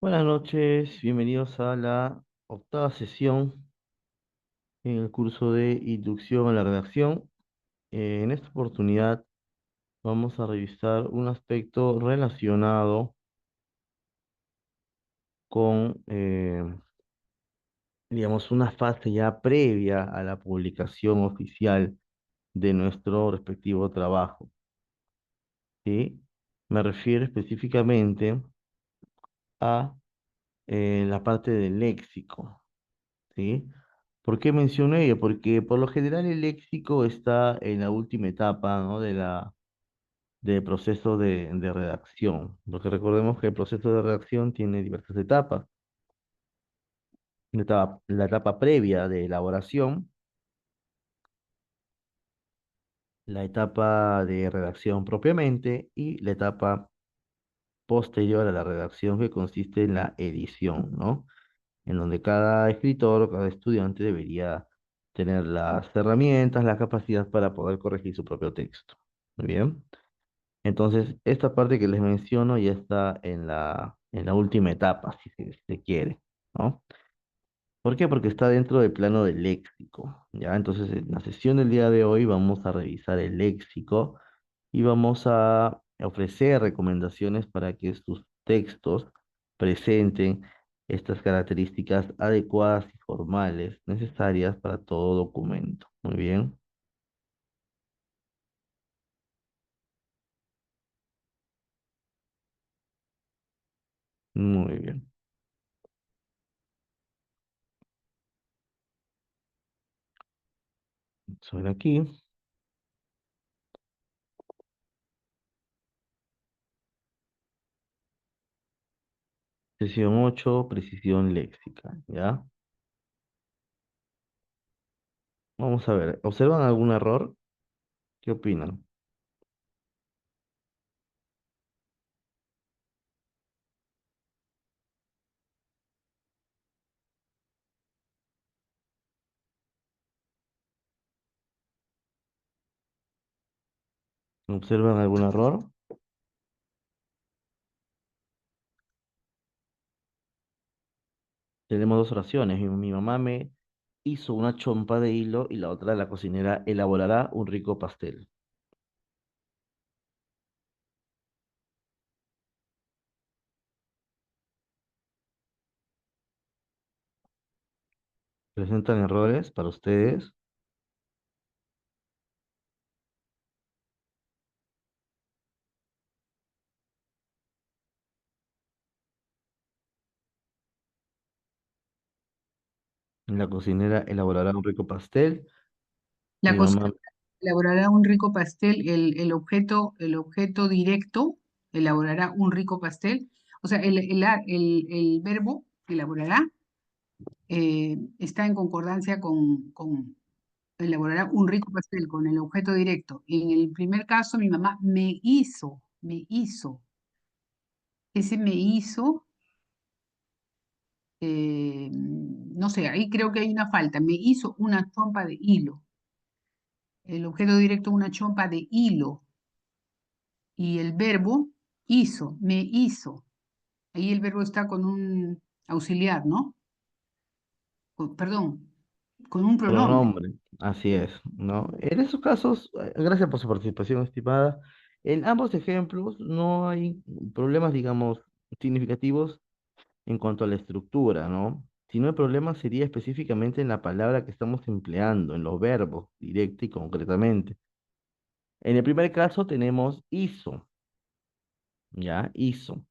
Buenas noches, bienvenidos a la octava sesión en el curso de Inducción a la Redacción. En esta oportunidad vamos a revisar un aspecto relacionado con, digamos, una fase ya previa a la publicación oficial de nuestro respectivo trabajo, ¿sí? Me refiero específicamente a la parte del léxico. ¿Sí? ¿Por qué menciono ello? Porque por lo general el léxico está en la última etapa, ¿no? Del proceso de redacción. Porque recordemos que el proceso de redacción tiene diversas etapas. La etapa previa de elaboración, la etapa de redacción propiamente y la etapa posterior a la redacción que consiste en la edición, ¿no? En donde cada escritor o cada estudiante debería tener las herramientas, la capacidad para poder corregir su propio texto. Muy bien. Entonces, esta parte que les menciono ya está en la última etapa, si se quiere, ¿no? ¿Por qué? Porque está dentro del plano del léxico, ¿ya? Entonces, en la sesión del día de hoy vamos a revisar el léxico y vamos a ofrecer recomendaciones para que sus textos presenten estas características adecuadas y formales necesarias para todo documento. Muy bien, muy bien. Sobre aquí, sesión 8, precisión léxica, ¿ya? Vamos a ver, ¿observan algún error? ¿Qué opinan? ¿Observan algún error? Tenemos dos oraciones. Mi mamá me hizo una chompa de hilo y la otra, la cocinera elaborará un rico pastel. ¿Presentan errores para ustedes? La cocinera elaborará un rico pastel. La Mi cocina mamá, elaborará un rico pastel, el objeto directo elaborará un rico pastel. O sea, el verbo elaborará está en concordancia con elaborará un rico pastel con el objeto directo. En el primer caso, mi mamá me hizo. Ese me hizo, no sé, ahí creo que hay una falta. Me hizo una chompa de hilo. El objeto directo, una chompa de hilo. Y el verbo hizo, me hizo. Ahí el verbo está con un auxiliar, ¿no? Perdón, con un pronombre. pronombre. Así es, ¿no? En esos casos, gracias por su participación, estimada. En ambos ejemplos no hay problemas, digamos, significativos en cuanto a la estructura, ¿no? Si no, el problema sería específicamente en la palabra que estamos empleando, en los verbos, directa y concretamente. En el primer caso tenemos hizo, ¿ya? Hizo.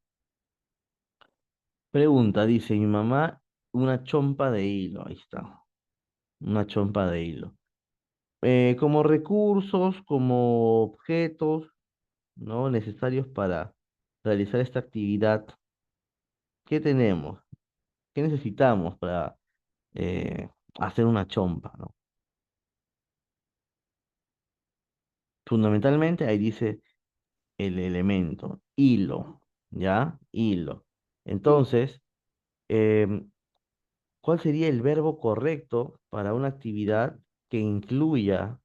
Pregunta, dice mi mamá, una chompa de hilo, ahí está, una chompa de hilo. Como recursos, como objetos, ¿no? Necesarios para realizar esta actividad, ¿qué tenemos? ¿Qué necesitamos para eh, hacer una chompa, ¿no? Fundamentalmente ahí dice el elemento, hilo, ¿ya? Hilo. Sí. Entonces, em, ¿cuál sería el verbo correcto para una actividad que incluya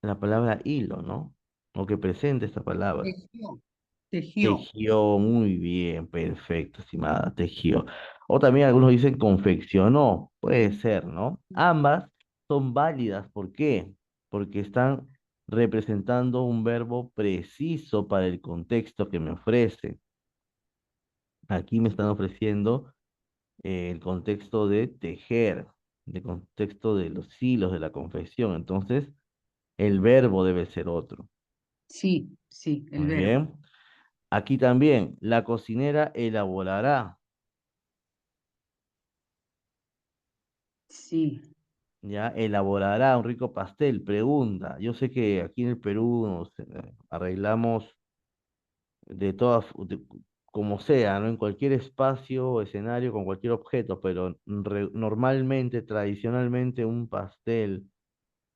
la palabra hilo, ¿no? O que presente esta palabra. Tejió, tejió. Tejió muy bien, perfecto, estimada, tejió. O también algunos dicen confeccionó, puede ser, ¿no? Ambas son válidas, ¿por qué? Porque están representando un verbo preciso para el contexto que me ofrece. Aquí me están ofreciendo el contexto de tejer, el contexto de los hilos de la confección. Entonces, el verbo debe ser otro. Sí, sí, el Muy verbo. bien. Aquí también, la cocinera elaborará. Sí. Ya elaborará un rico pastel, pregunta. Yo sé que aquí en el Perú nos arreglamos de todas, como sea, ¿no? En cualquier espacio o escenario, con cualquier objeto, pero normalmente, tradicionalmente, un pastel,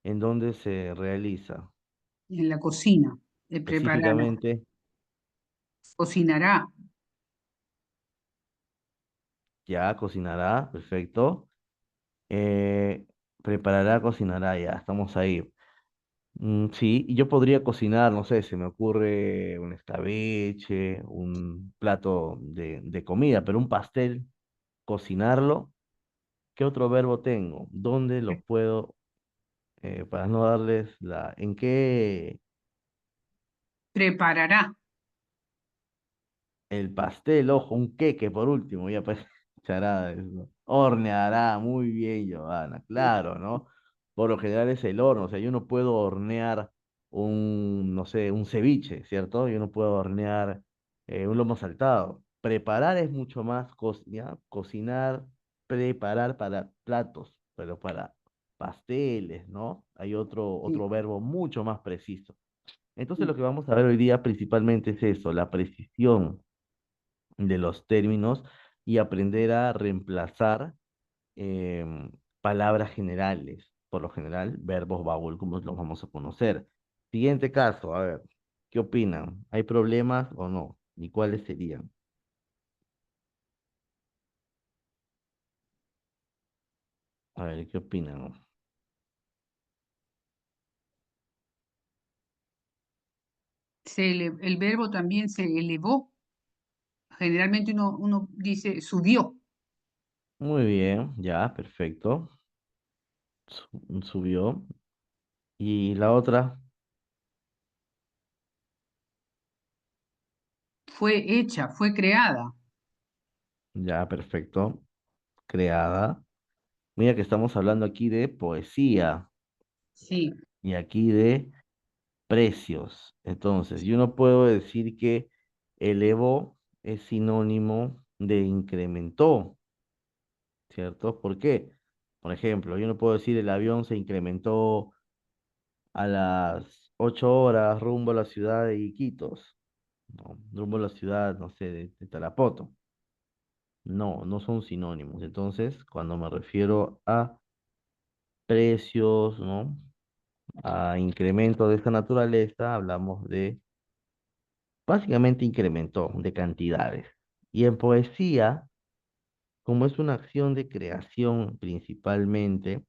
¿en dónde se realiza? En la cocina. Preparará. Específicamente, Cocinará. ya cocinará, perfecto. Eh, preparará, cocinará, ya, estamos ahí. Sí, y yo podría cocinar, no sé, se me ocurre un escabeche, un plato de comida, pero un pastel, cocinarlo, ¿qué otro verbo tengo? ¿Dónde lo puedo, para no darles en qué Preparará. el pastel, ojo, un queque por último, ya pues, charada eso. Horneará, muy bien, Giovanna, claro, ¿no? Por lo general es el horno, o sea, yo no puedo hornear no sé, un ceviche, ¿cierto? Yo no puedo hornear un lomo saltado. Preparar es mucho más, ¿ya? Cocinar, preparar para platos, pero para pasteles, ¿no? Hay Sí, otro verbo mucho más preciso. Entonces lo que vamos a ver hoy día principalmente es eso, la precisión de los términos y aprender a reemplazar palabras generales. Por lo general, verbos vowel, como los vamos a conocer. Siguiente caso, a ver, ¿qué opinan? ¿Hay problemas o no? ¿Y cuáles serían? A ver, ¿qué opinan? el verbo también se elevó. Generalmente uno dice subió. Muy bien, ya, perfecto. Subió. Y la otra, Fue hecha, fue creada. ya, perfecto. Creada. Mira que estamos hablando aquí de poesía Sí, y aquí de precios. Entonces, yo no puedo decir que elevó es sinónimo de incrementó, ¿cierto? ¿Por qué? Por ejemplo, yo no puedo decir el avión se incrementó a las 8 horas rumbo a la ciudad de Iquitos, no, rumbo a la ciudad, no sé, de Tarapoto. No, no son sinónimos. Entonces, cuando me refiero a precios, ¿no? A incremento de esta naturaleza, hablamos de básicamente incrementó de cantidades. Y en poesía, como es una acción de creación principalmente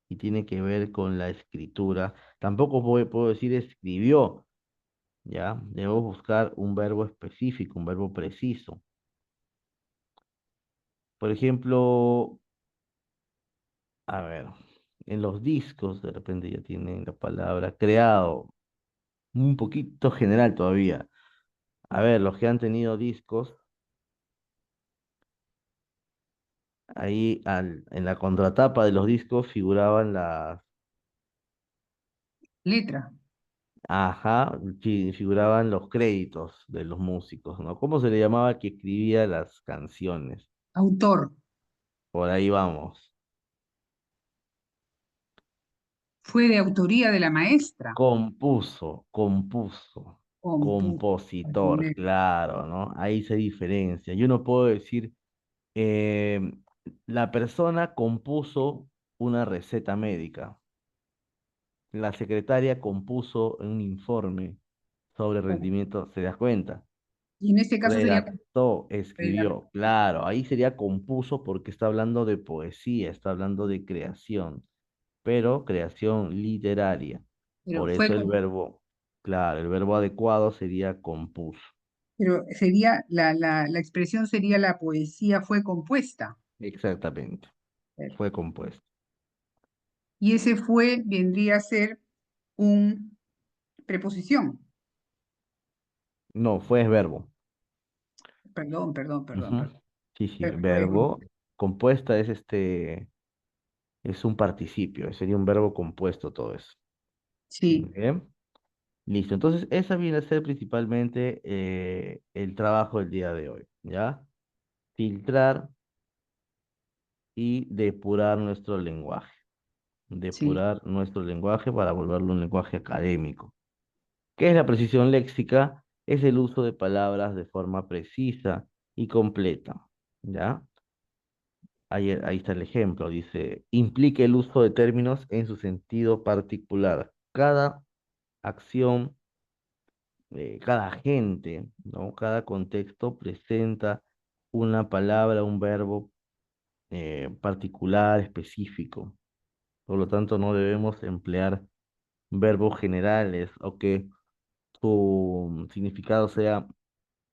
y tiene que ver con la escritura, tampoco puedo decir escribió, ¿ya? Debo buscar un verbo específico, un verbo preciso. Por ejemplo, a ver, en los discos de repente ya tienen la palabra creado, un poquito general todavía. A ver, los que han tenido discos ahí en la contratapa de los discos figuraban letra, ajá, figuraban los créditos de los músicos, ¿no? ¿Cómo se le llamaba que escribía las canciones? autor. Por ahí vamos. Fue de autoría de la maestra. Compuso, Compuso. compositor, Componer. claro, ¿no? Ahí se diferencia. Yo no puedo decir, eh, la persona compuso una receta médica. La secretaria compuso un informe sobre rendimiento, ¿se das cuenta? Y en este caso sería Redactó, redactor. escribió, claro, ahí sería compuso porque está hablando de poesía, está hablando de creación, pero creación literaria. Pero Por fue eso el verbo, claro, el verbo adecuado sería compuso. Pero sería, la expresión sería la poesía fue compuesta. Exactamente, A ver, fue compuesto. y ese fue vendría a ser un preposición. No, fue verbo. Perdón, perdón, perdón, Ujú. perdón. Sí, sí, Per- eh, verbo. Compuesta es es un participio, sería un verbo compuesto todo eso. sí, Bien, listo. Entonces, esa viene a ser principalmente el trabajo del día de hoy, ¿ya? Filtrar y depurar nuestro lenguaje. sí. Depurar nuestro lenguaje para volverlo un lenguaje académico. ¿Qué es la precisión léxica? Es el uso de palabras de forma precisa y completa, ¿ya? Ahí está el ejemplo, dice, implica el uso de términos en su sentido particular. Cada acción, cada agente, ¿no? Cada contexto presenta una palabra, un verbo particular, específico. Por lo tanto, no debemos emplear verbos generales o que su significado sea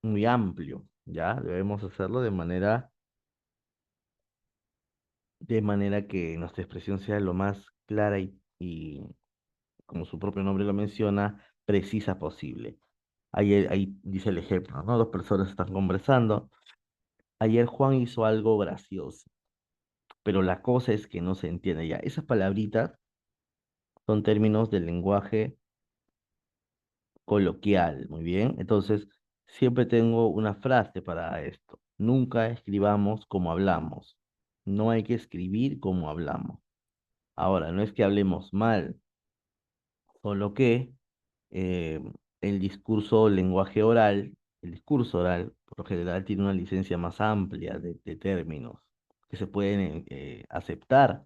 muy amplio, ¿ya? Debemos hacerlo de manera que nuestra expresión sea lo más clara y, como su propio nombre lo menciona, precisa posible. Ahí dice el ejemplo, ¿no? Dos personas están conversando. Ayer Juan hizo algo gracioso, pero la cosa es que no se entiende ya. Esas palabritas son términos del lenguaje coloquial, muy bien. Entonces, siempre tengo una frase para esto. Nunca escribamos como hablamos. No hay que escribir como hablamos. Ahora, no es que hablemos mal, solo que eh, el discurso, lenguaje oral, el discurso oral, por lo general, tiene una licencia más amplia de términos que se pueden aceptar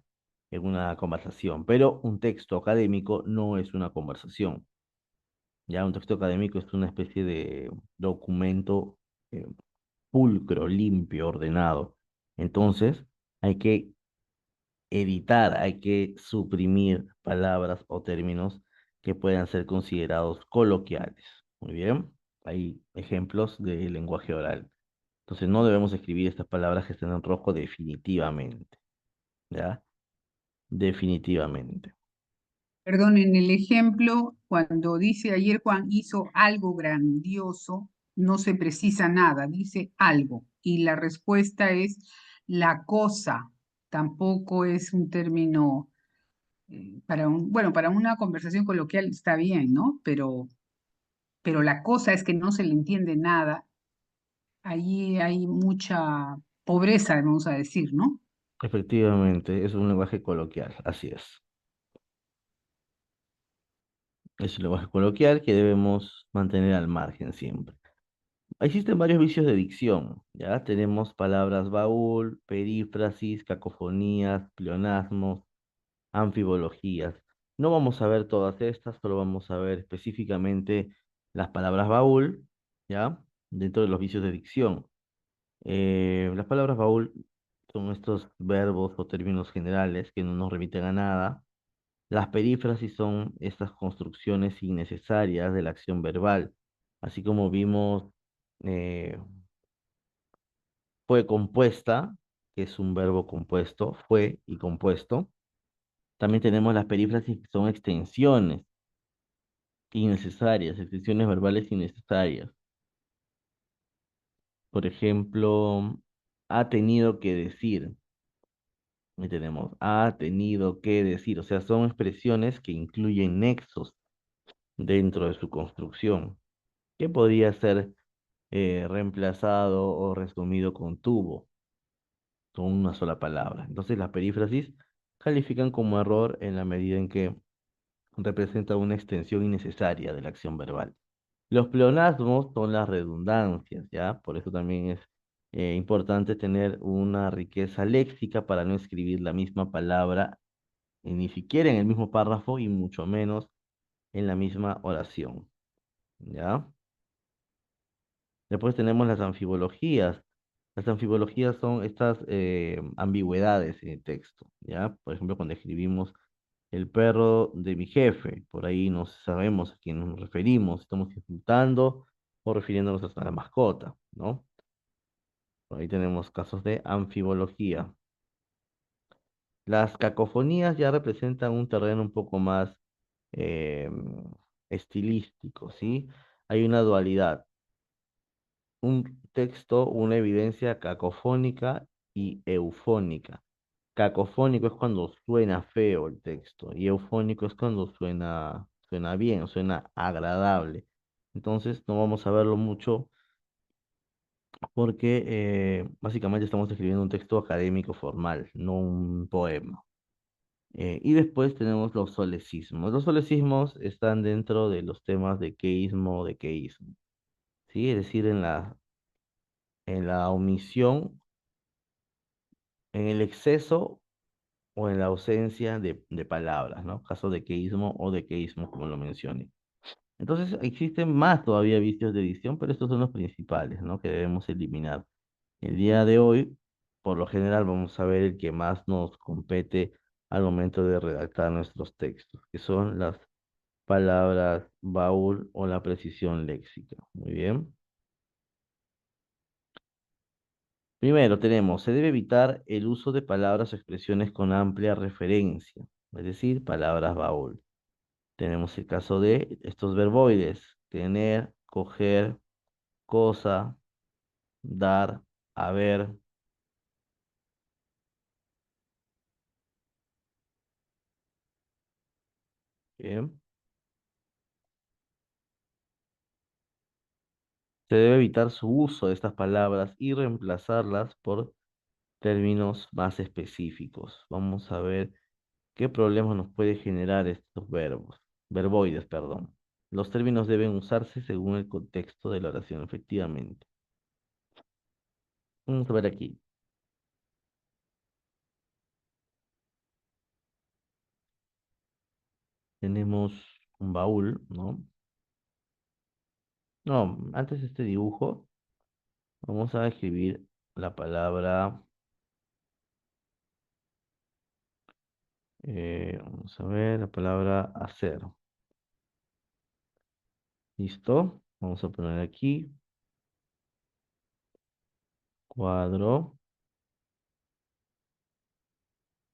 en una conversación, pero un texto académico no es una conversación. Ya un texto académico es una especie de documento eh, pulcro, limpio, ordenado. Entonces, hay que editar, hay que suprimir palabras o términos que puedan ser considerados coloquiales. Muy bien, hay ejemplos de lenguaje oral. Entonces, no debemos escribir estas palabras que estén en rojo definitivamente, ¿ya? Definitivamente. Perdón, en el ejemplo, cuando dice ayer Juan hizo algo grandioso, no se precisa nada, dice algo. Y la respuesta es la cosa. Tampoco es un término para bueno, para una conversación coloquial está bien, ¿no? Pero la cosa es que no se le entiende nada. Allí hay mucha pobreza, vamos a decir, ¿no? Efectivamente, es un lenguaje coloquial, así es. Es un lenguaje coloquial que debemos mantener al margen siempre. Existen varios vicios de dicción, ¿ya? Tenemos palabras baúl, perífrasis, cacofonías, pleonasmos, anfibologías. No vamos a ver todas estas, solo vamos a ver específicamente las palabras baúl, ¿ya? Dentro de los vicios de dicción. Las palabras baúl son estos verbos o términos generales que no nos remiten a nada. Las perífrasis son estas construcciones innecesarias de la acción verbal, así como vimos, eh, fue compuesta, que es un verbo compuesto, fue y compuesto. También tenemos las perífrasis que son extensiones innecesarias, extensiones verbales innecesarias. Por ejemplo, ha tenido que decir. Ahí tenemos, ha tenido que decir. O sea, son expresiones que incluyen nexos dentro de su construcción, que podría ser reemplazado o resumido con tuvo, con una sola palabra. Entonces, las perífrasis califican como error en la medida en que representa una extensión innecesaria de la acción verbal. Los pleonasmos son las redundancias, ¿ya? Por eso también es importante tener una riqueza léxica para no escribir la misma palabra ni siquiera en el mismo párrafo y mucho menos en la misma oración, ¿ya? Después tenemos las anfibologías. Las anfibologías son estas ambigüedades en el texto, ¿ya? Por ejemplo, cuando escribimos el perro de mi jefe, por ahí no sabemos a quién nos referimos, estamos insultando o refiriéndonos a la mascota, ¿no? Por ahí tenemos casos de anfibología. Las cacofonías ya representan un terreno un poco más eh, estilístico, ¿sí? Hay una dualidad, un texto, una evidencia cacofónica y eufónica. Cacofónico es cuando suena feo el texto y eufónico es cuando suena bien, suena agradable. Entonces no vamos a verlo mucho porque básicamente estamos escribiendo un texto académico formal, no un poema. Y después tenemos los solecismos. Los solecismos están dentro de los temas de queísmo o de queísmo, ¿sí? Es decir, en la omisión, en el exceso o en la ausencia de palabras, ¿no? Caso de queísmo o de queísmo, como lo mencioné. Entonces, existen más todavía vicios de edición, pero estos son los principales, ¿no? Que debemos eliminar. El día de hoy, por lo general, vamos a ver el que más nos compete al momento de redactar nuestros textos, que son las palabras baúl o la precisión léxica. Muy bien. Primero tenemos, se debe evitar el uso de palabras o expresiones con amplia referencia, es decir, palabras baúl. Tenemos el caso de estos verboides, tener, coger, cosa, dar, haber. Bien. Se debe evitar su uso de estas palabras y reemplazarlas por términos más específicos. Vamos a ver qué problemas nos puede generar estos verboides, perdón. Los términos deben usarse según el contexto de la oración, efectivamente. Vamos a ver aquí. Tenemos un baúl, ¿no? No, antes de este dibujo, vamos a escribir la palabra, vamos a ver, la palabra hacer. ¿Listo? Vamos a poner aquí, cuadro,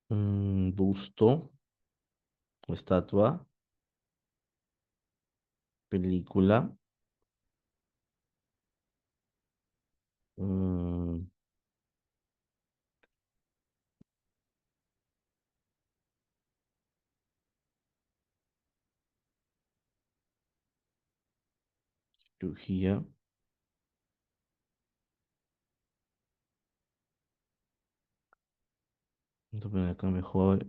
busto o estatua, película, mm, cirugía. Vamos a poner acá mejor.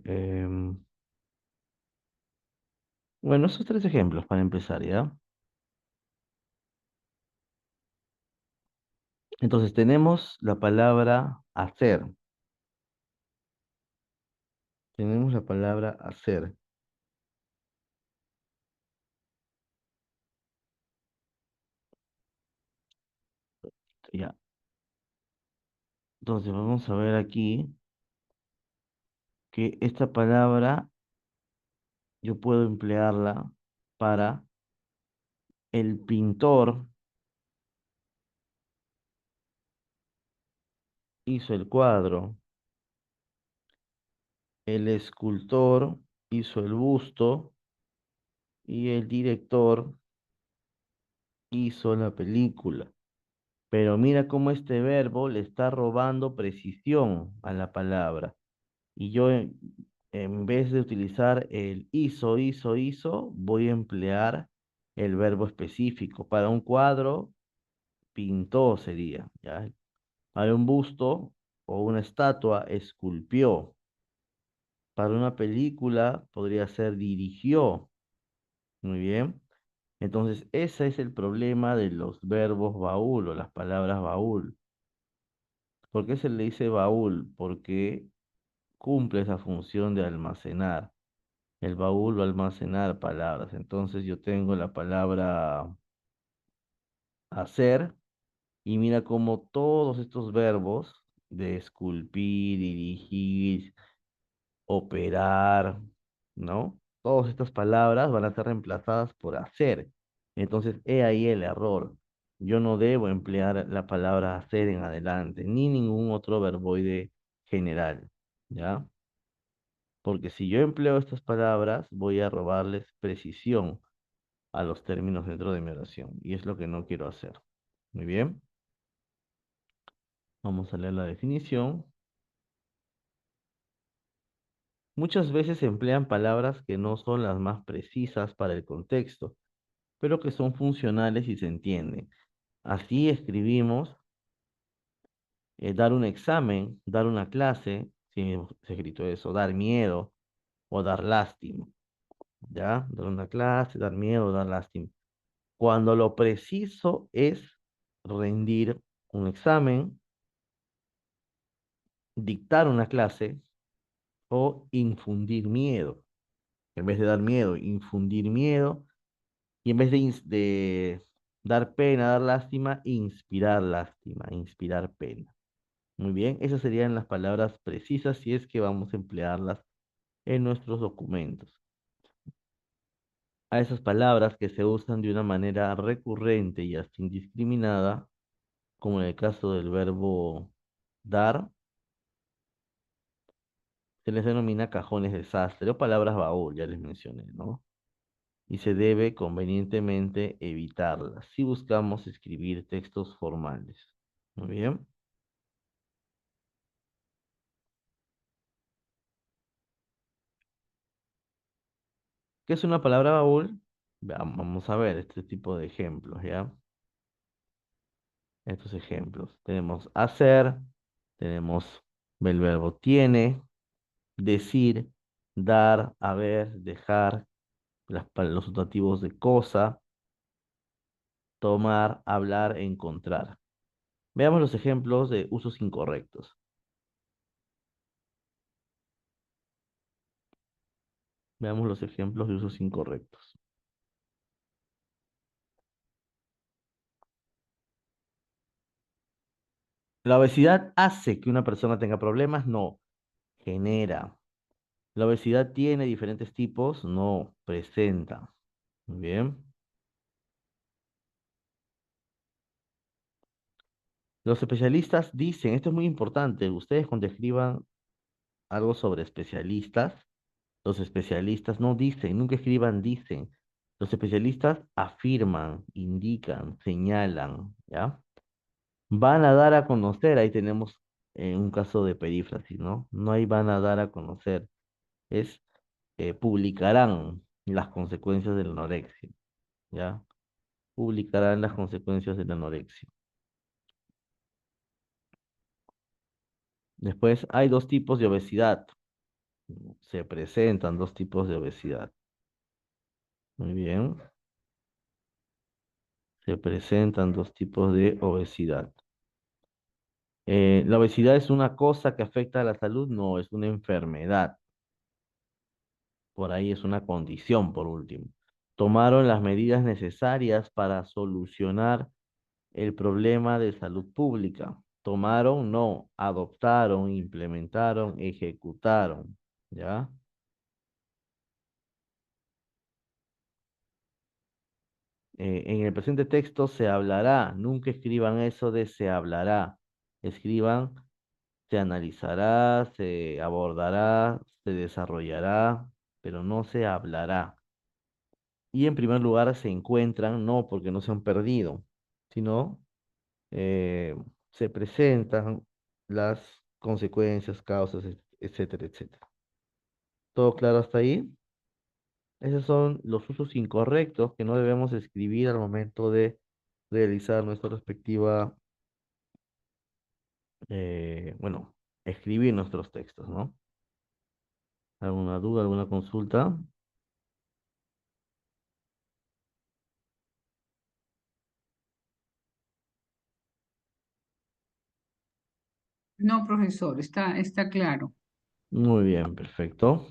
Bueno, esos tres ejemplos para empezar, ¿ya? Entonces tenemos la palabra hacer. Tenemos la palabra hacer. Ya. Entonces vamos a ver aquí que esta palabra yo puedo emplearla para el pintor hizo el cuadro, el escultor hizo el busto y el director hizo la película. Pero mira cómo este verbo le está robando precisión a la palabra. Y yo, en vez de utilizar el hizo, voy a emplear el verbo específico. Para un cuadro, pintó sería, ¿ya? Para un busto o una estatua, esculpió. Para una película, podría ser dirigió. Muy bien. Entonces, ese es el problema de los verbos baúl o las palabras baúl. ¿Por qué se le dice baúl? Porque cumple esa función de almacenar. El baúl va a almacenar palabras. Entonces yo tengo la palabra hacer y mira cómo todos estos verbos de esculpir, dirigir, operar, ¿no? Todas estas palabras van a ser reemplazadas por hacer. Entonces he ahí el error. Yo no debo emplear la palabra hacer en adelante, ni ningún otro verboide general, ¿ya? Porque si yo empleo estas palabras, voy a robarles precisión a los términos dentro de mi oración, y es lo que no quiero hacer. Muy bien, vamos a leer la definición. Muchas veces se emplean palabras que no son las más precisas para el contexto, pero que son funcionales y se entienden. Así escribimos dar un examen, dar una clase, si se ha escrito eso, dar miedo o dar lástima, ¿ya? Dar una clase, dar miedo, dar lástima. Cuando lo preciso es rendir un examen, dictar una clase o infundir miedo. En vez de dar miedo, infundir miedo. Y en vez de dar pena, dar lástima, inspirar pena. Muy bien, esas serían las palabras precisas si es que vamos a emplearlas en nuestros documentos. A esas palabras que se usan de una manera recurrente y hasta indiscriminada, como en el caso del verbo dar, se les denomina cajones de sastre o palabras baúl, ya les mencioné, ¿no? Y se debe convenientemente evitarlas si buscamos escribir textos formales. Muy bien. ¿Qué es una palabra baúl? Vamos a ver este tipo de ejemplos, ¿ya? Estos ejemplos. Tenemos hacer, tenemos el verbo tiene, decir, dar, haber, dejar, los sustantivos de cosa, tomar, hablar, encontrar. Veamos los ejemplos de usos incorrectos. Veamos los ejemplos de usos incorrectos. ¿La obesidad hace que una persona tenga problemas? No, genera. ¿La obesidad tiene diferentes tipos? No, presenta. Muy bien. Los especialistas dicen, esto es muy importante, ustedes cuando escriban algo sobre especialistas, los especialistas no dicen, nunca escriban dicen. Los especialistas afirman, indican, señalan, ¿ya? Van a dar a conocer, ahí tenemos un caso de perífrasis, ¿no? No hay van a dar a conocer, es publicarán las consecuencias de la anorexia, ¿ya? Publicarán las consecuencias de la anorexia. Después hay dos tipos de obesidad. Se presentan dos tipos de obesidad. Muy bien. Se presentan dos tipos de obesidad. ¿La obesidad es una cosa que afecta a la salud? No, es una enfermedad. Por ahí es una condición, por último. Tomaron las medidas necesarias para solucionar el problema de salud pública. Tomaron, no, adoptaron, implementaron, ejecutaron. ¿Ya? En el presente texto se hablará. Nunca escriban eso de se hablará. Escriban se analizará, se abordará, se desarrollará, pero no se hablará. Y en primer lugar se encuentran, no porque no se han perdido, sino eh, se presentan las consecuencias, causas, etcétera, etcétera. ¿Todo claro hasta ahí? Esos son los usos incorrectos que no debemos escribir al momento de realizar nuestra respectiva, bueno, escribir nuestros textos, ¿no? ¿Alguna duda, alguna consulta? No, profesor, está claro. Muy bien, perfecto.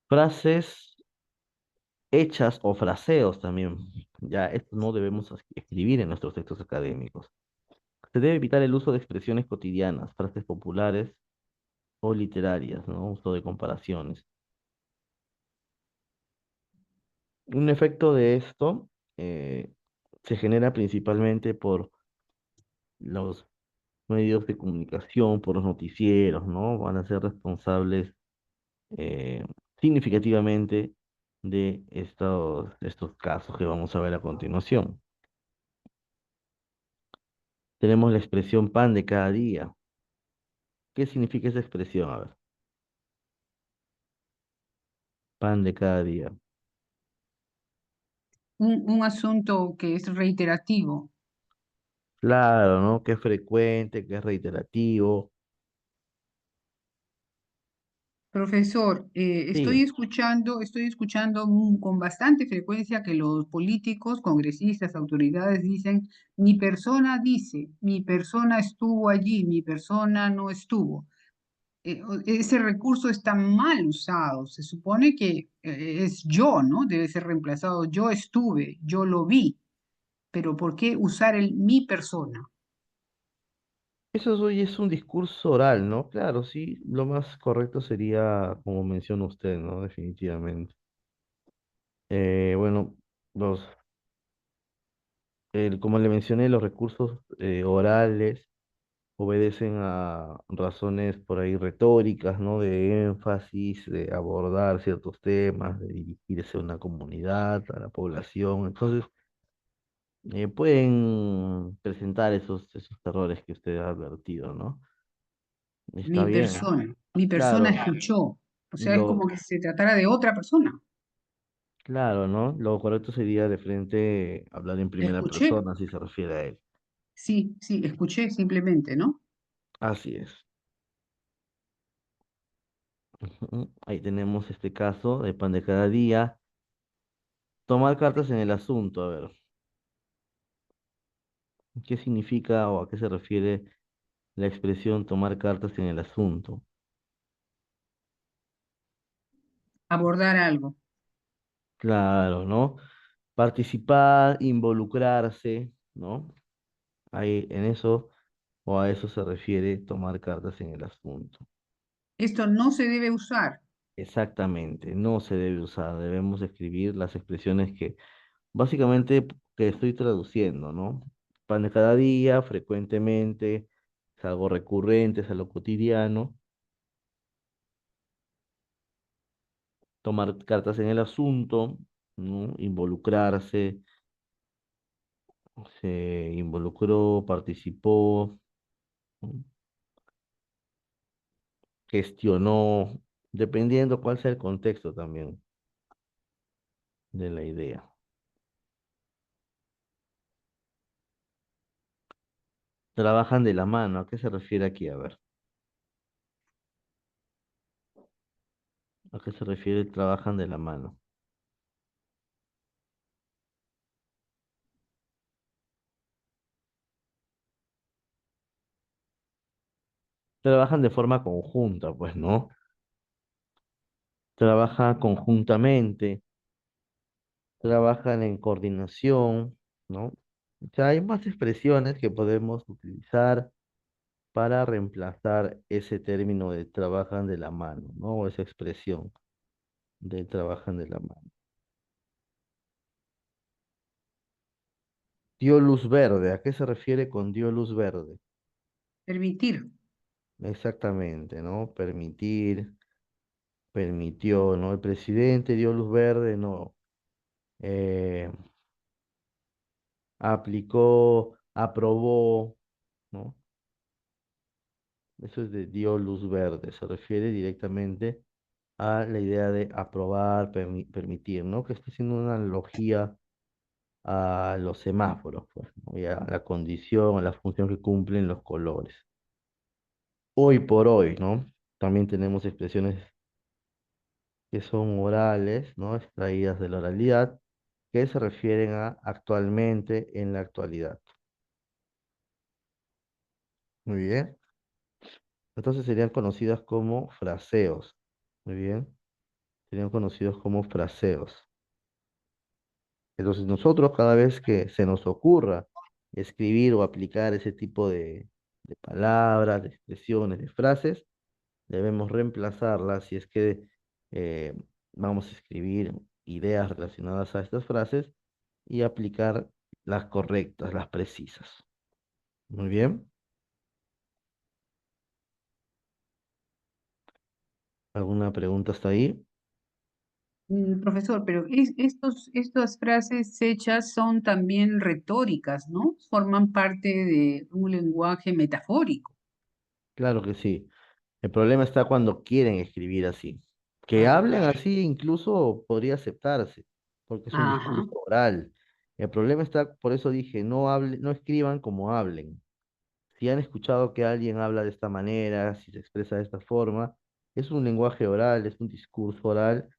Frases hechas o fraseos también. Ya, esto no debemos escribir en nuestros textos académicos. Se debe evitar el uso de expresiones cotidianas, frases populares o literarias, ¿no? Uso de comparaciones. Un efecto de esto eh, se genera principalmente por los medios de comunicación, por los noticieros, ¿no? Van a ser responsables eh, significativamente de estos casos que vamos a ver a continuación. Tenemos la expresión pan de cada día. ¿Qué significa esa expresión? A ver, pan de cada día. Un asunto que es reiterativo. Claro, ¿no? Que es frecuente, que es reiterativo. Profesor, Sí, estoy escuchando con bastante frecuencia que los políticos, congresistas, autoridades dicen, mi persona dice, mi persona estuvo allí, mi persona no estuvo. Ese recurso está mal usado. Se supone que es yo, ¿no? Debe ser reemplazado. Yo estuve, yo lo vi, pero ¿por qué usar el mi persona? hoy es un discurso oral, ¿no? Claro, sí, lo más correcto sería, como menciona usted, ¿no? Definitivamente. Bueno, los, como le mencioné, los recursos orales obedecen a razones por ahí retóricas, ¿no? De énfasis, de abordar ciertos temas, de dirigirse a una comunidad, a la población. Entonces, pueden presentar esos errores que usted ha advertido, ¿no? Está bien. Mi persona Claro, escuchó. O sea, es como lo, que se tratara de otra persona. claro, ¿no? Lo correcto sería de frente hablar en primera Escuché, persona si se refiere a él. sí, sí, escuché simplemente, ¿no? Así es. Ujú. Ahí tenemos este caso de pan de cada día. Tomar cartas en el asunto, a ver, ¿qué significa o a qué se refiere la expresión tomar cartas en el asunto? Abordar algo. Claro, ¿no? Participar, involucrarse, ¿no? Ahí en eso o a eso se refiere tomar cartas en el asunto. Esto no se debe usar. Exactamente, no se debe usar, debemos escribir las expresiones que básicamente que estoy traduciendo, ¿no? Pan de cada día, frecuentemente, es algo recurrente, es algo cotidiano. Tomar cartas en el asunto, ¿no? Involucrarse, se involucró, participó, ¿no? Gestionó, dependiendo cuál sea el contexto también de la idea. Trabajan de la mano, ¿a qué se refiere aquí? A ver, ¿a qué se refiere trabajan de la mano? Trabajan de forma conjunta, pues, ¿no? Trabaja conjuntamente, trabajan en coordinación, ¿no? O sea, hay más expresiones que podemos utilizar para reemplazar ese término de trabajan de la mano, ¿no? O esa expresión de trabajan de la mano. Dio luz verde, ¿a qué se refiere con dio luz verde? Permitir. Exactamente, ¿no? Permitir, permitió, ¿no? El presidente dio luz verde, no. Eh, aplicó, aprobó, ¿no? Eso es de dio luz verde, se refiere directamente a la idea de aprobar, permitir, ¿no? Que está haciendo una analogía a los semáforos, pues, ¿no? Y a la condición, a la función que cumplen los colores. Hoy por hoy, ¿no? También tenemos expresiones que son orales, ¿no? Extraídas de la oralidad, que se refieren a actualmente, en la actualidad. Muy bien. Entonces serían conocidas como fraseos. Muy bien. Serían conocidos como fraseos. Entonces nosotros cada vez que se nos ocurra escribir o aplicar ese tipo de palabras, de expresiones, de frases, debemos reemplazarlas si es que eh, vamos a escribir ideas relacionadas a estas frases, y aplicar las correctas, las precisas. Muy bien. ¿Alguna pregunta hasta ahí? Profesor, pero estas frases hechas son también retóricas, ¿no? Forman parte de un lenguaje metafórico. Claro que sí. El problema está cuando quieren escribir así. Que hablen Ah, así incluso podría aceptarse, porque es un ajá. discurso oral. El problema está, por eso dije, no escriban como hablen. Si han escuchado que alguien habla de esta manera, si se expresa de esta forma, es un lenguaje oral, es un discurso oral.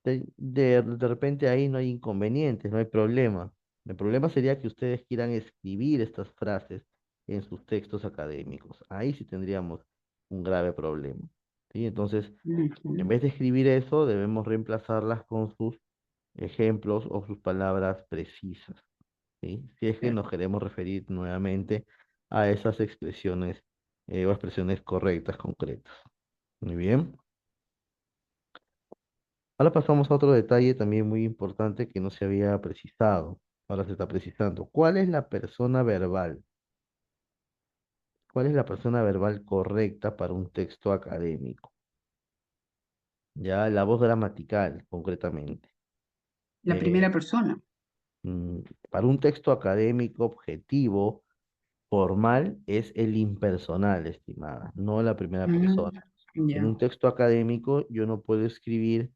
De repente ahí no hay inconvenientes, no hay problema. El problema sería que ustedes quieran escribir estas frases en sus textos académicos. Ahí sí tendríamos un grave problema. ¿Sí? Entonces, en Ujú. vez de escribir eso, debemos reemplazarlas con sus ejemplos o sus palabras precisas. ¿Sí? Si es que nos queremos referir nuevamente a esas expresiones o expresiones correctas, concretas. Muy bien. Ahora pasamos a otro detalle también muy importante que no se había precisado. Ahora se está precisando. ¿Cuál es la persona verbal? ¿Cuál es la persona verbal correcta para un texto académico? Ya la voz gramatical, concretamente. La primera Eh, persona. mm, para un texto académico objetivo, formal, es el impersonal, estimada, no la primera Mm, persona. En ya. un texto académico yo no puedo escribir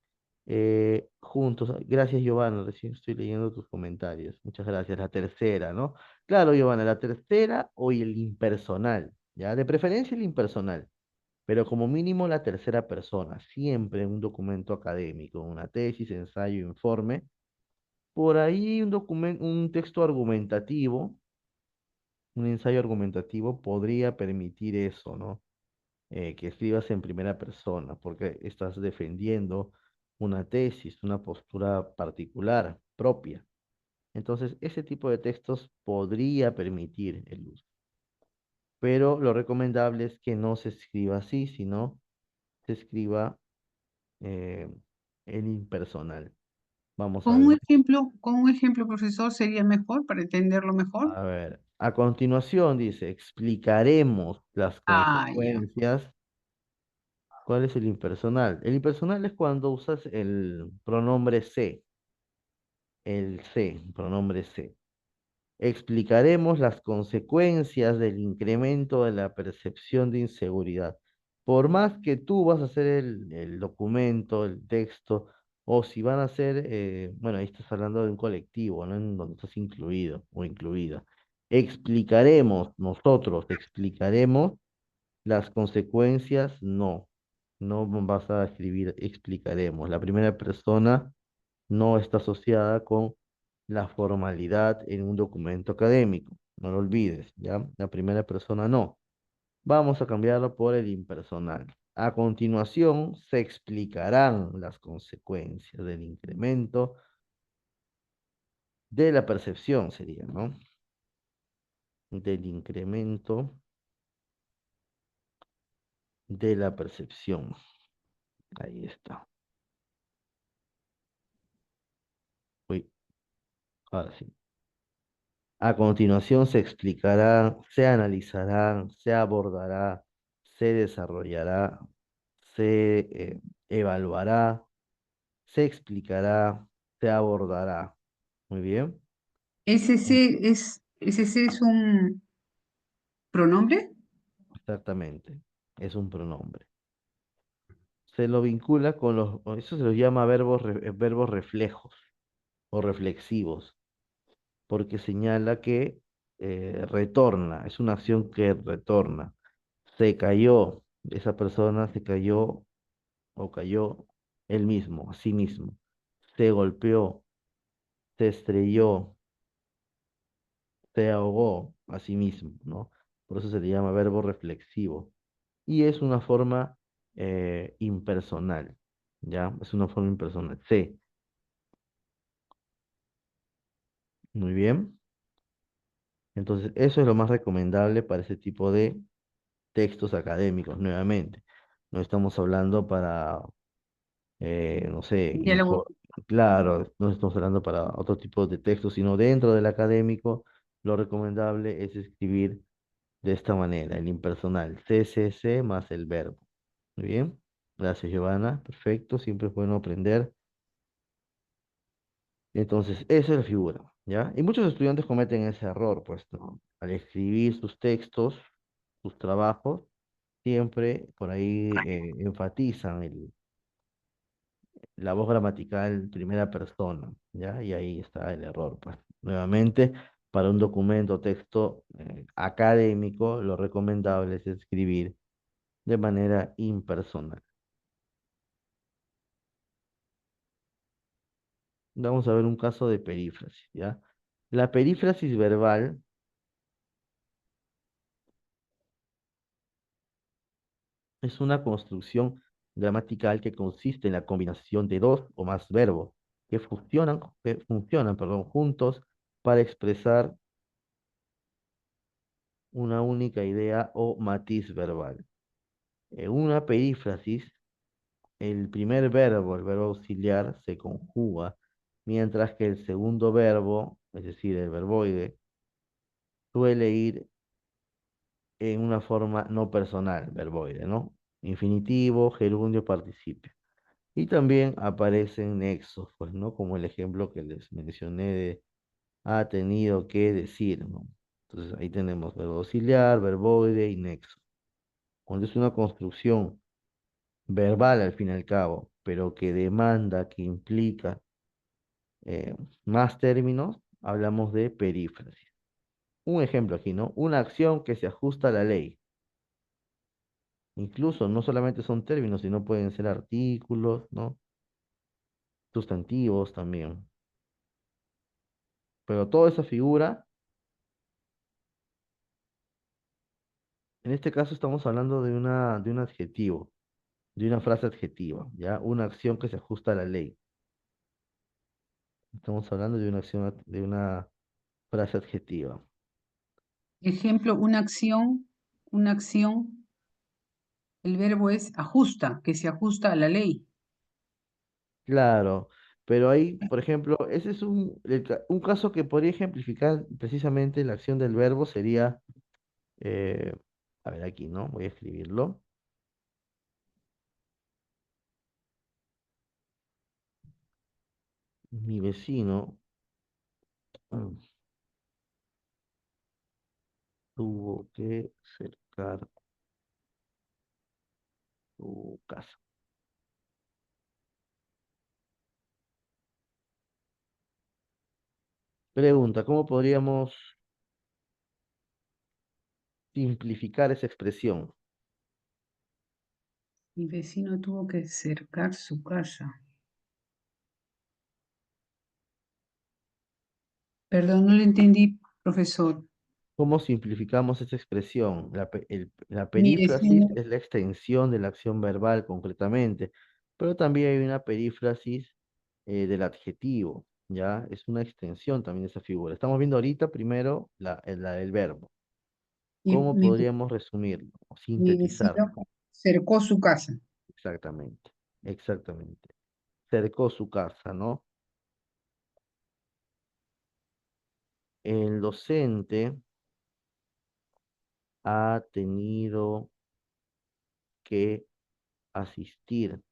juntos. Gracias, Giovanna, recién estoy leyendo tus comentarios. Muchas gracias. La tercera, ¿no? Claro, Giovanna, la tercera o el impersonal, ¿ya? De preferencia el impersonal, pero como mínimo la tercera persona, siempre en un documento académico, una tesis, ensayo, informe. Por ahí un texto argumentativo, un ensayo argumentativo podría permitir eso, ¿no? Que escribas en primera persona, porque estás defendiendo una tesis, una postura particular, propia. Entonces, ese tipo de textos podría permitir el uso, pero lo recomendable es que no se escriba así, sino se escriba eh, en impersonal. Vamos a ver. Con un ejemplo, profesor, sería mejor para entenderlo mejor. A ver, a continuación dice, explicaremos las Ah, ya. consecuencias. ¿Cuál es el impersonal? El impersonal es cuando usas el pronombre se, el se, pronombre se. Explicaremos las consecuencias del incremento de la percepción de inseguridad. Por más que tú vas a hacer el documento, el texto, o si van a hacer, bueno, ahí estás hablando de un colectivo, ¿no? En donde estás incluido o incluida. Nosotros explicaremos las consecuencias, no. No vas a escribir explicaremos. La primera persona no está asociada con la formalidad en un documento académico. No lo olvides, ¿ya? La primera persona no. Vamos a cambiarlo por el impersonal. A continuación, se explicarán las consecuencias del incremento de la percepción, sería, ¿no? Del incremento de la percepción. Ahí está. Uy, ahora sí. A continuación se explicará, se analizará, se abordará, se desarrollará, se evaluará, se explicará, se abordará. Muy bien, Ese sí es un pronombre. exactamente. Es un pronombre. Se lo vincula con eso se los llama verbos reflejos o reflexivos, porque señala que retorna, es una acción que retorna. Se cayó, esa persona se cayó o cayó él mismo, a sí mismo. Se golpeó, se estrelló, se ahogó a sí mismo, ¿no? Por eso se le llama verbo reflexivo. Y es una forma impersonal, ¿ya? Es una forma impersonal. Sí, muy bien. Entonces, eso es lo más recomendable para ese tipo de textos académicos, nuevamente. No estamos hablando para, no sé, Diálogo. Claro, no estamos hablando para otro tipo de texto, sino dentro del académico, lo recomendable es escribir de esta manera, el impersonal, CCC más el verbo. Muy bien, gracias Giovanna, perfecto, siempre es bueno aprender. Entonces, esa es la figura, ¿ya? Y muchos estudiantes cometen ese error, pues, ¿no? Al escribir sus textos, sus trabajos, siempre por ahí enfatizan la voz gramatical primera persona, ¿ya? Y ahí está el error, pues. Nuevamente, para un documento, texto académico, lo recomendable es escribir de manera impersonal. Vamos a ver un caso de perífrasis, ¿ya? La perífrasis verbal es una construcción gramatical que consiste en la combinación de dos o más verbos que funcionan, juntos para expresar una única idea o matiz verbal. En una perífrasis, el primer verbo, el verbo auxiliar, se conjuga, mientras que el segundo verbo, es decir, el verboide, suele ir en una forma no personal, verboide, ¿no? Infinitivo, gerundio, participio. Y también aparecen nexos, pues, ¿no? Como el ejemplo que les mencioné de ha tenido que decir, ¿no? Entonces ahí tenemos verbo auxiliar, verboide y nexo. Cuando es una construcción verbal al fin y al cabo, pero que demanda, que implica eh, más términos, hablamos de perífrasis. Un ejemplo aquí, ¿no? Una acción que se ajusta a la ley. Incluso no solamente son términos, sino pueden ser artículos, ¿no? Sustantivos también. Pero toda esa figura, en este caso estamos hablando de un adjetivo, de una frase adjetiva, ¿ya? Una acción que se ajusta a la ley. Estamos hablando de una acción, de una frase adjetiva. Ejemplo, una acción, el verbo es ajusta, que se ajusta a la ley. Claro, pero ahí, por ejemplo, ese es un caso que podría ejemplificar precisamente la acción del verbo sería, eh, a ver aquí, ¿no? Voy a escribirlo. Mi vecino mm, tuvo que cercar su casa. Pregunta, ¿cómo podríamos simplificar esa expresión? Mi vecino tuvo que cercar su casa. Perdón, no le entendí, profesor. ¿Cómo simplificamos esa expresión? La Mi perífrasis vecino, es la extensión de la acción verbal concretamente, pero también hay una perífrasis del adjetivo, ¿ya? Es una extensión también de esa figura. Estamos viendo ahorita primero la del verbo. mi, ¿Cómo mi- podríamos resumirlo? O mi sintetizarlo. vecino cercó su casa. Exactamente, exactamente. Cercó su casa, ¿no? El docente ha tenido que asistir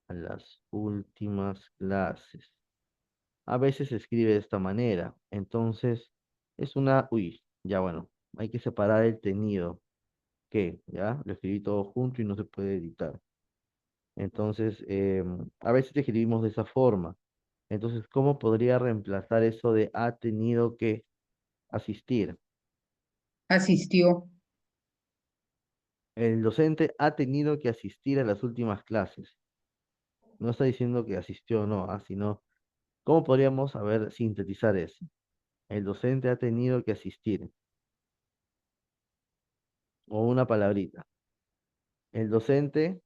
a las últimas clases. A veces se escribe de esta manera. Entonces, ya bueno, hay que separar el tenido, que, ¿ya? Lo escribí todo junto y no se puede editar. Entonces, a veces escribimos de esa forma. Entonces, ¿cómo podría reemplazar eso de ha tenido que asistir? Asistió, El docente ha tenido que asistir a las últimas clases. No está diciendo que asistió o no, sino, ¿cómo podríamos, a ver, sintetizar eso? El docente ha tenido que asistir, o una palabrita. El docente,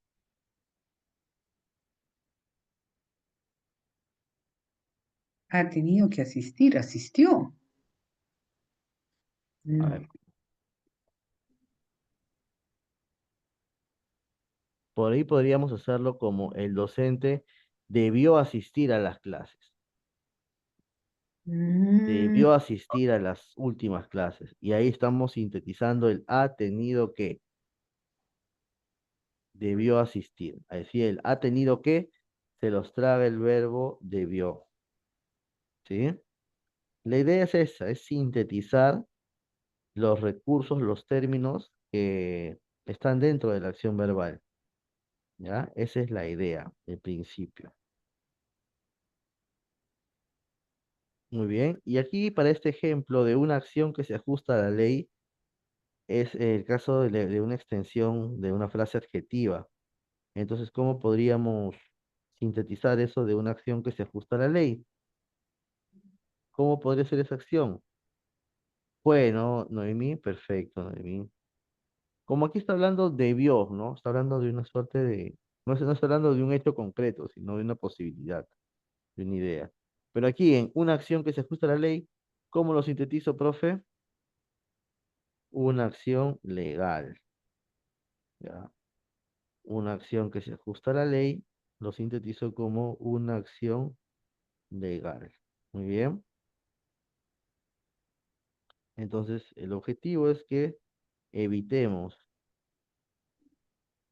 ha tenido que asistir, asistió. a No. ver, por ahí podríamos hacerlo como el docente. debió asistir a las clases, Mm, debió asistir a las últimas clases. Y ahí estamos sintetizando el ha tenido que, debió asistir. Así el ha tenido que, se los traga el verbo debió, ¿sí? La idea es esa, es sintetizar los recursos, los términos que están dentro de la acción verbal, ¿ya? Esa es la idea, el principio. Muy bien, y aquí para este ejemplo de una acción que se ajusta a la ley, es el caso de una extensión de una frase adjetiva. Entonces, ¿cómo podríamos sintetizar eso de una acción que se ajusta a la ley? ¿Cómo podría ser esa acción? Bueno, Noemí, perfecto, Noemí. Como aquí está hablando de Dios, ¿no? Está hablando de una suerte de, no está hablando de un hecho concreto, sino de una posibilidad, de una idea. Pero aquí en una acción que se ajusta a la ley, ¿cómo lo sintetizo, profe? Una acción legal, ¿ya? Una acción que se ajusta a la ley, lo sintetizo como una acción legal. Muy bien. Entonces, evitemos,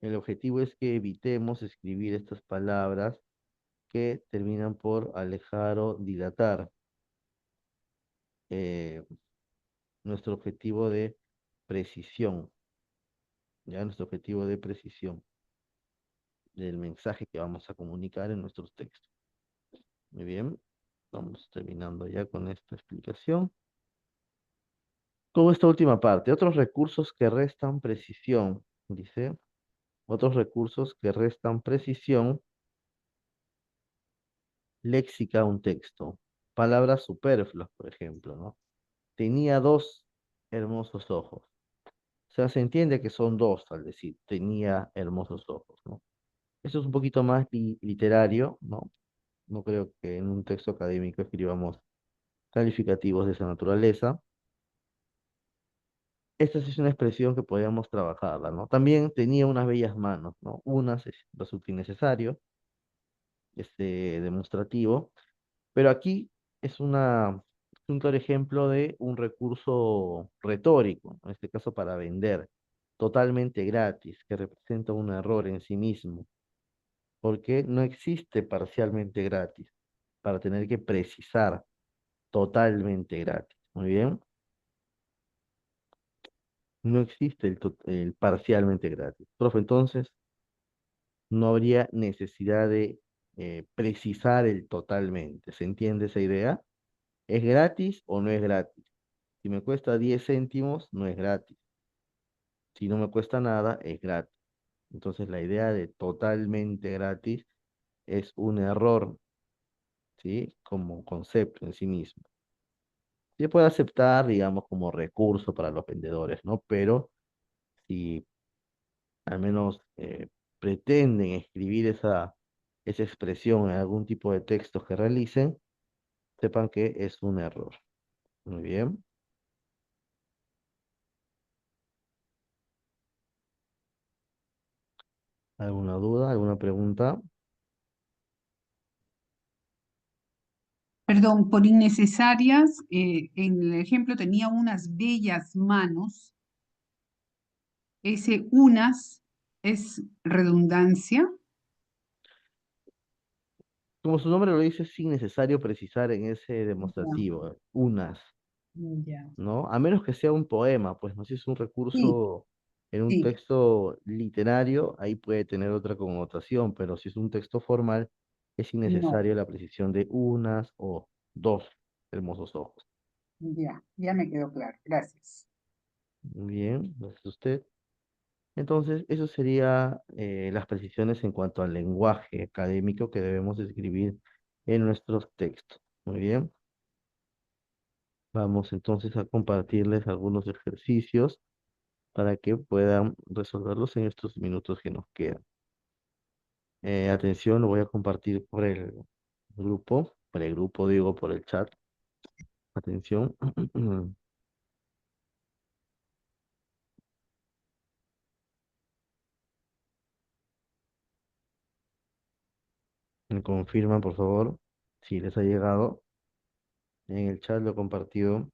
el objetivo es que evitemos escribir estas palabras que terminan por alejar o dilatar eh, nuestro objetivo de precisión, ya nuestro objetivo de precisión del mensaje que vamos a comunicar en nuestros textos. Muy bien, vamos terminando ya con esta explicación. Con esta última parte, otros recursos que restan precisión, dice, otros recursos que restan precisión léxica a un texto. Palabras superfluas, por ejemplo, ¿no? Tenía dos hermosos ojos. O sea, se entiende que son dos al decir tenía hermosos ojos, ¿no? Eso es un poquito más literario, ¿no? No creo que en un texto académico escribamos calificativos de esa naturaleza. Esta sí es una expresión que podríamos trabajarla, ¿no? También tenía unas bellas manos, ¿no? Unas resulta innecesario, este demostrativo, pero aquí es un claro ejemplo de un recurso retórico, en este caso para vender, totalmente gratis, que representa un error en sí mismo, porque no existe parcialmente gratis, para tener que precisar totalmente gratis. Muy bien, no existe el parcialmente gratis. Profe, entonces no habría necesidad de precisar el totalmente. ¿Se entiende esa idea? ¿Es gratis o no es gratis? Si me cuesta 10 céntimos, no es gratis. Si no me cuesta nada, es gratis. Entonces la idea de totalmente gratis es un error, ¿sí? Como concepto en sí mismo. Se puede aceptar, digamos, como recurso para los vendedores, ¿no? Pero si al menos pretenden escribir esa expresión en algún tipo de texto que realicen, sepan que es un error. Muy bien. ¿Alguna duda? ¿Alguna pregunta? perdón, por innecesarias, en el ejemplo tenía unas bellas manos. Ese unas es redundancia. Como su nombre lo dice, es innecesario precisar en ese Ya, demostrativo, unas, ya. ¿no? A menos que sea un poema, pues no si es un Sí, recurso en un sí, texto literario, ahí puede tener otra connotación, pero si es un texto formal, es no, innecesario la precisión de unas o dos hermosos ojos. ya, ya me quedó claro. Gracias. Muy bien, gracias a usted. Entonces, eso sería las precisiones en cuanto al lenguaje académico que debemos escribir en nuestros textos. Muy bien. Vamos entonces a compartirles algunos ejercicios para que puedan resolverlos en estos minutos que nos quedan. Atención, lo voy a compartir por el grupo digo, por el chat. Atención. Me confirman, por favor, si les ha llegado. En el chat lo he compartido.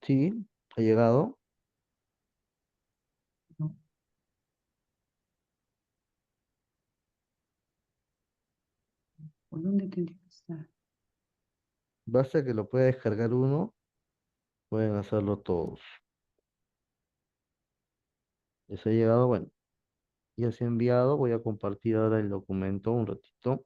Sí, ha llegado. No, ¿por dónde tendría que estar? Basta que lo pueda descargar uno, pueden hacerlo todos. Les ha llegado, bueno, ya se ha enviado. Voy a compartir ahora el documento un ratito.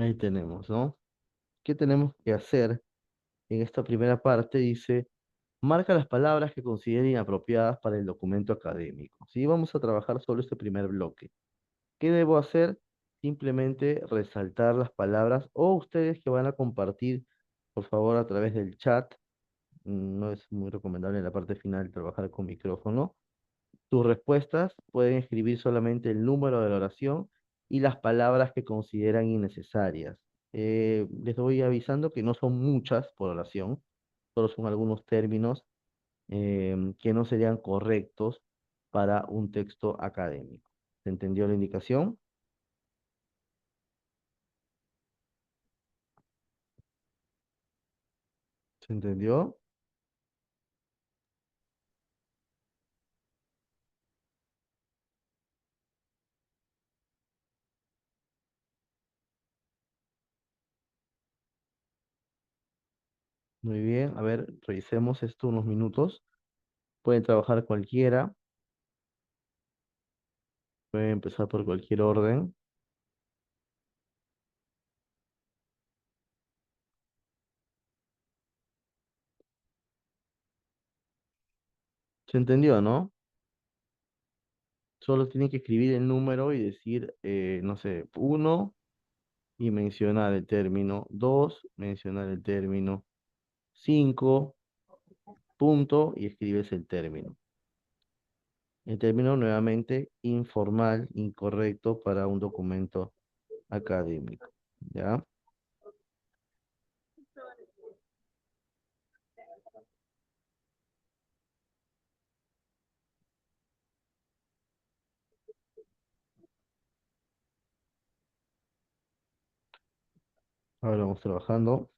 Ahí tenemos, ¿no? ¿Qué tenemos que hacer? En esta primera parte dice, marca las palabras que consideren apropiadas para el documento académico. Sí, vamos a trabajar solo este primer bloque. ¿Qué debo hacer? Simplemente resaltar las palabras o ustedes que van a compartir, por favor, a través del chat. No es muy recomendable en la parte final trabajar con micrófono. Tus respuestas pueden escribir solamente el número de la oración y las palabras que consideran innecesarias. Les voy avisando que no son muchas por oración, solo son algunos términos que no serían correctos para un texto académico. ¿Se entendió la indicación? ¿Se entendió? Muy bien, a ver, revisemos esto unos minutos. Pueden trabajar cualquiera, pueden empezar por cualquier orden. ¿Se entendió, no? Solo tienen que escribir el número y decir, no sé, uno y mencionar el término, dos, mencionar el término, cinco, punto, y escribes el término. El término nuevamente informal, incorrecto para un documento académico. ¿Ya? Ahora vamos trabajando.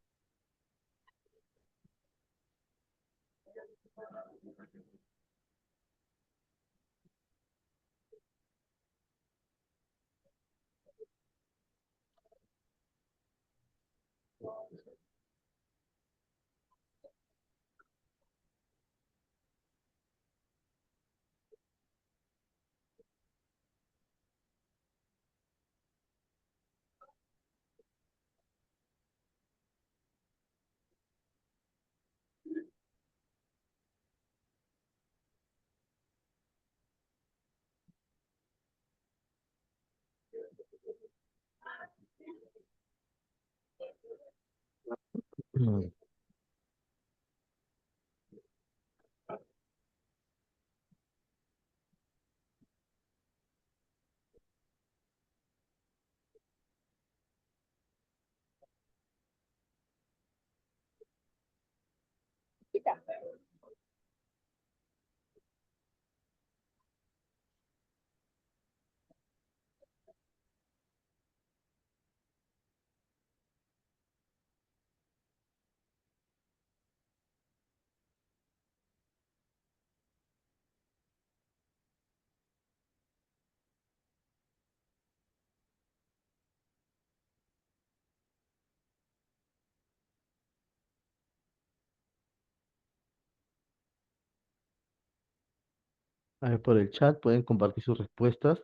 A ver, por el chat pueden compartir sus respuestas.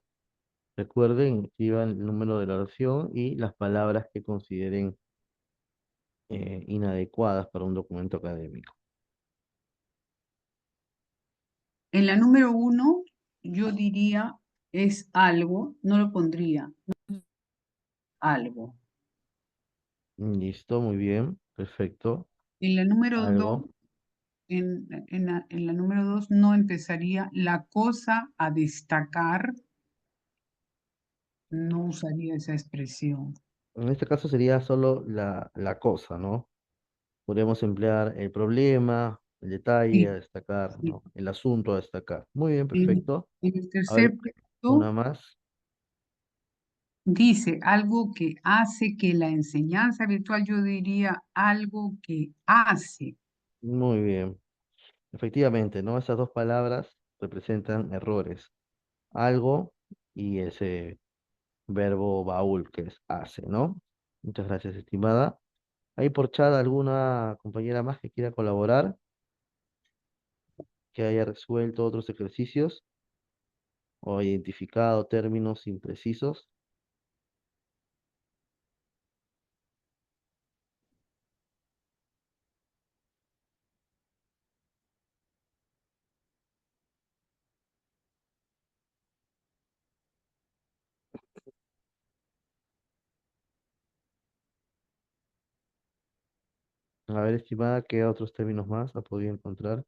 Recuerden, escriban el número de la oración y las palabras que consideren inadecuadas para un documento académico. En la número 1, yo diría es algo, no lo pondría, algo. Listo, muy bien, perfecto. En la número 2, Algo, en la número 2 no empezaría la cosa a destacar, no usaría esa expresión. en este caso sería solo la cosa, ¿no? Podríamos emplear el problema, el detalle a Sí, destacar, sí. ¿no? El asunto a destacar. Muy bien, En, perfecto. en el A tercer ver, una punto más. dice algo que hace que la enseñanza virtual, yo diría algo que hace. Muy bien. Efectivamente, ¿no? Esas dos palabras representan errores. Algo y ese verbo baúl que es hace, ¿no? Muchas gracias, estimada. ¿Hay por chat alguna compañera más que quiera colaborar, que haya resuelto otros ejercicios o identificado términos imprecisos? A ver, estimada, ¿qué otros términos más ha podido encontrar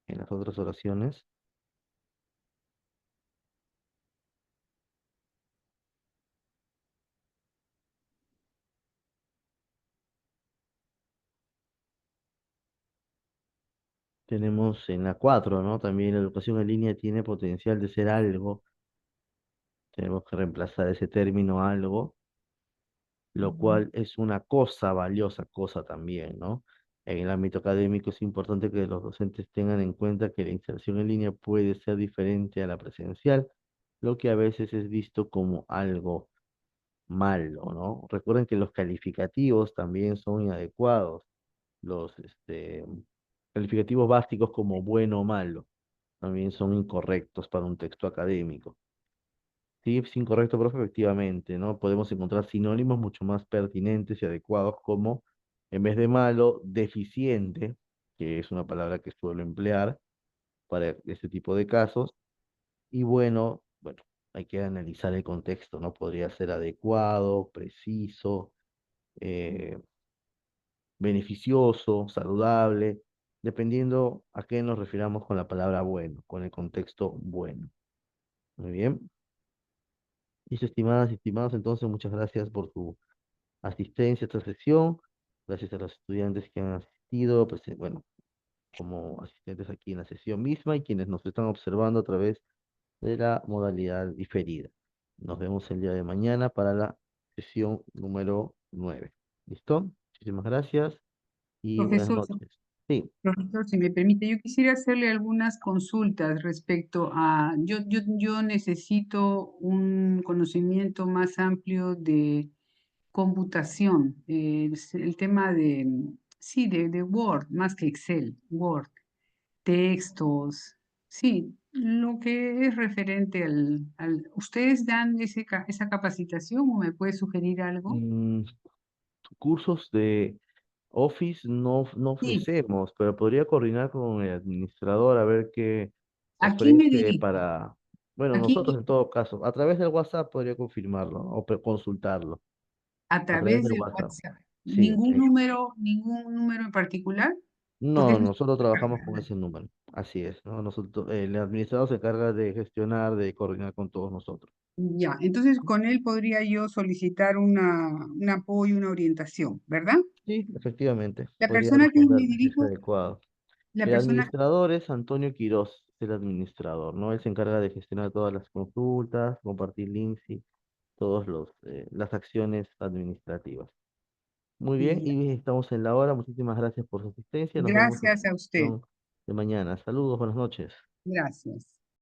en las otras oraciones? Tenemos en la 4, ¿no? También la educación en línea tiene potencial de ser algo. Tenemos que reemplazar ese término algo, lo Ujú. cual es una cosa valiosa, cosa también, ¿no? En el ámbito académico es importante que los docentes tengan en cuenta que la inserción en línea puede ser diferente a la presencial, lo que a veces es visto como algo malo, ¿no? Recuerden que los calificativos también son inadecuados. Los calificativos básicos como bueno o malo también son incorrectos para un texto académico. Sí, es incorrecto, profe, efectivamente, ¿no? Podemos encontrar sinónimos mucho más pertinentes y adecuados como, en vez de malo, deficiente, que es una palabra que suelo emplear para este tipo de casos, y bueno, hay que analizar el contexto, ¿no? Podría ser adecuado, preciso, eh, beneficioso, saludable, dependiendo a qué nos refiramos con la palabra bueno, con el contexto bueno. Muy bien. Mis estimadas y estimados, entonces muchas gracias por su asistencia a esta sesión. Gracias a los estudiantes que han asistido, pues, bueno, como asistentes aquí en la sesión misma y quienes nos están observando a través de la modalidad diferida. Nos vemos el día de mañana para la sesión número 9. ¿Listo? Muchísimas gracias y buenas Profesor, noches. Sí. profesor, si me permite, yo quisiera hacerle algunas consultas respecto a, yo necesito un conocimiento más amplio de computación, el tema de, sí, de Word, más que Excel, Word, textos, sí, lo que es referente ¿ustedes dan esa capacitación o me puede sugerir algo? Mm, cursos de Office no Sí, ofrecemos, pero podría coordinar con el administrador a ver qué aquí me ofrece dirijo, para, bueno, aquí nosotros en todo caso, a través del WhatsApp podría confirmarlo, ¿no? O consultarlo, a a través través del de WhatsApp. WhatsApp. Sí, Ningún número en particular, porque no, es nosotros trabajamos con necesario. ese número, así es, ¿no? Nosotros, el administrador se encarga de gestionar, de coordinar con todos nosotros. Ya, entonces con él podría yo solicitar un apoyo, una orientación, ¿verdad? Sí, efectivamente, La podría persona a quien me responderle si es dirijo, adecuado. la El persona, administrador es Antonio Quirós, el administrador, ¿no? Él se encarga de gestionar todas las consultas, compartir links y todas las acciones administrativas. Muy bien, ya, y estamos en la hora. Muchísimas gracias por su asistencia. Nos vemos en la gracias a usted, sesión de mañana. Saludos, buenas noches. gracias.